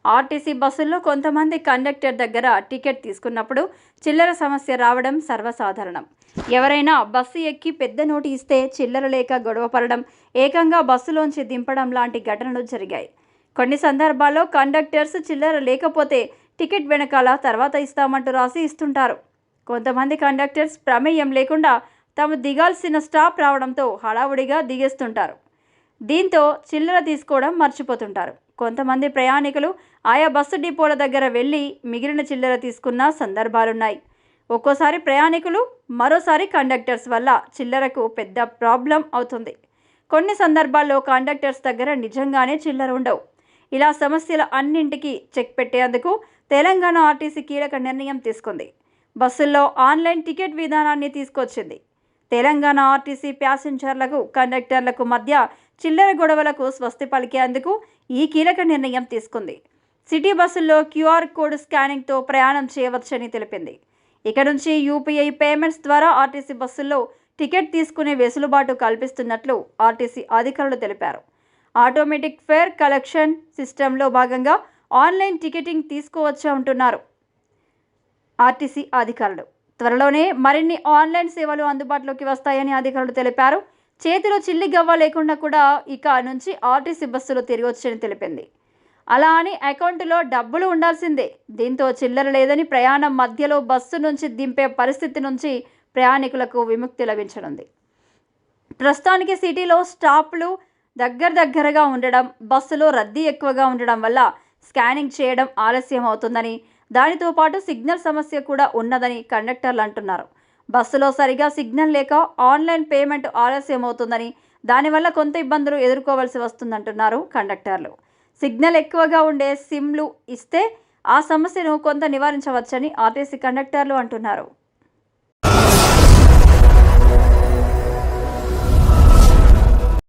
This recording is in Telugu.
ఆర్టీసీ బస్సుల్లో కొంతమంది కండక్టర్ దగ్గర టికెట్ తీసుకున్నప్పుడు చిల్లర సమస్య రావడం సర్వసాధారణం. ఎవరైనా బస్సు ఎక్కి పెద్ద నోటు ఇస్తే చిల్లర లేక గొడవ పడడం, ఏకంగా బస్సులోంచి దింపడం లాంటి ఘటనలు జరిగాయి. కొన్ని సందర్భాల్లో కండక్టర్స్ చిల్లర లేకపోతే టికెట్ వెనకాల తర్వాత ఇస్తామంటూ రాసి ఇస్తుంటారు. కొంతమంది కండక్టర్స్ ప్రమేయం లేకుండా తాము దిగాల్సిన స్టాప్ రావడంతో హడావుడిగా దిగేస్తుంటారు. దీంతో చిల్లర తీసుకోవడం మర్చిపోతుంటారు. కొంతమంది ప్రయాణికులు ఆయా బస్సు డిపోల దగ్గర వెళ్ళి మిగిలిన చిల్లర తీసుకున్న సందర్భాలున్నాయి. ఒక్కోసారి ప్రయాణికులు, మరోసారి కండక్టర్స్ వల్ల చిల్లరకు పెద్ద ప్రాబ్లం అవుతుంది. కొన్ని సందర్భాల్లో కండక్టర్స్ దగ్గర నిజంగానే చిల్లర ఉండవు. ఇలా సమస్యల అన్నింటికీ చెక్ పెట్టేందుకు తెలంగాణ ఆర్టీసీ కీలక నిర్ణయం తీసుకుంది. బస్సుల్లో ఆన్లైన్ టికెట్ విధానాన్ని తీసుకొచ్చింది. తెలంగాణ ఆర్టీసీ ప్యాసింజర్లకు, కండక్టర్లకు మధ్య చిల్లర గొడవలకు స్వస్తి పలికేందుకు ఈ కీలక నిర్ణయం తీసుకుంది. సిటీ బస్సుల్లో క్యూఆర్ కోడ్ స్కానింగ్తో ప్రయాణం చేయవచ్చని తెలిపింది. ఇక నుంచి యూపీఐ పేమెంట్స్ ద్వారా ఆర్టీసీ బస్సుల్లో టికెట్ తీసుకునే వెసులుబాటు కల్పిస్తున్నట్లు ఆర్టీసీ అధికారులు తెలిపారు. ఆటోమేటిక్ ఫేర్ కలెక్షన్ సిస్టంలో భాగంగా ఆన్లైన్ టికెటింగ్ తీసుకోవచ్చంటున్నారు ఆర్టీసీ అధికారులు. త్వరలోనే మరిన్ని ఆన్లైన్ సేవలు అందుబాటులోకి వస్తాయని అధికారులు తెలిపారు. చేతిలో చిల్లి గవ్వ లేకుండా కూడా ఇక నుంచి ఆర్టీసీ బస్సులు తిరగొచ్చని తెలిపింది. అలా అని అకౌంటులో డబ్బులు ఉండాల్సిందే. దీంతో చిల్లర లేదని ప్రయాణం మధ్యలో బస్సు నుంచి దింపే పరిస్థితి నుంచి ప్రయాణికులకు విముక్తి లభించనుంది. ప్రస్తుతానికి సిటీలో స్టాప్లు దగ్గరగా ఉండడం, బస్సులో రద్దీ ఎక్కువగా ఉండడం వల్ల స్కానింగ్ చేయడం ఆలస్యం అవుతుందని, దానితో పాటు సిగ్నల్ సమస్య కూడా ఉన్నదని కండక్టర్లు అంటున్నారు. బస్సులో సరిగా సిగ్నల్ లేక ఆన్లైన్ పేమెంట్ ఆలస్యం అవుతుందని, దానివల్ల కొంత ఇబ్బందులు ఎదుర్కోవాల్సి వస్తుందంటున్నారు కండక్టర్లు. సిగ్నల్ ఎక్కువగా ఉండే సిమ్లు ఇస్తే ఆ సమస్యను కొంత నివారించవచ్చని ఆర్టీసీ కండక్టర్లు అంటున్నారు.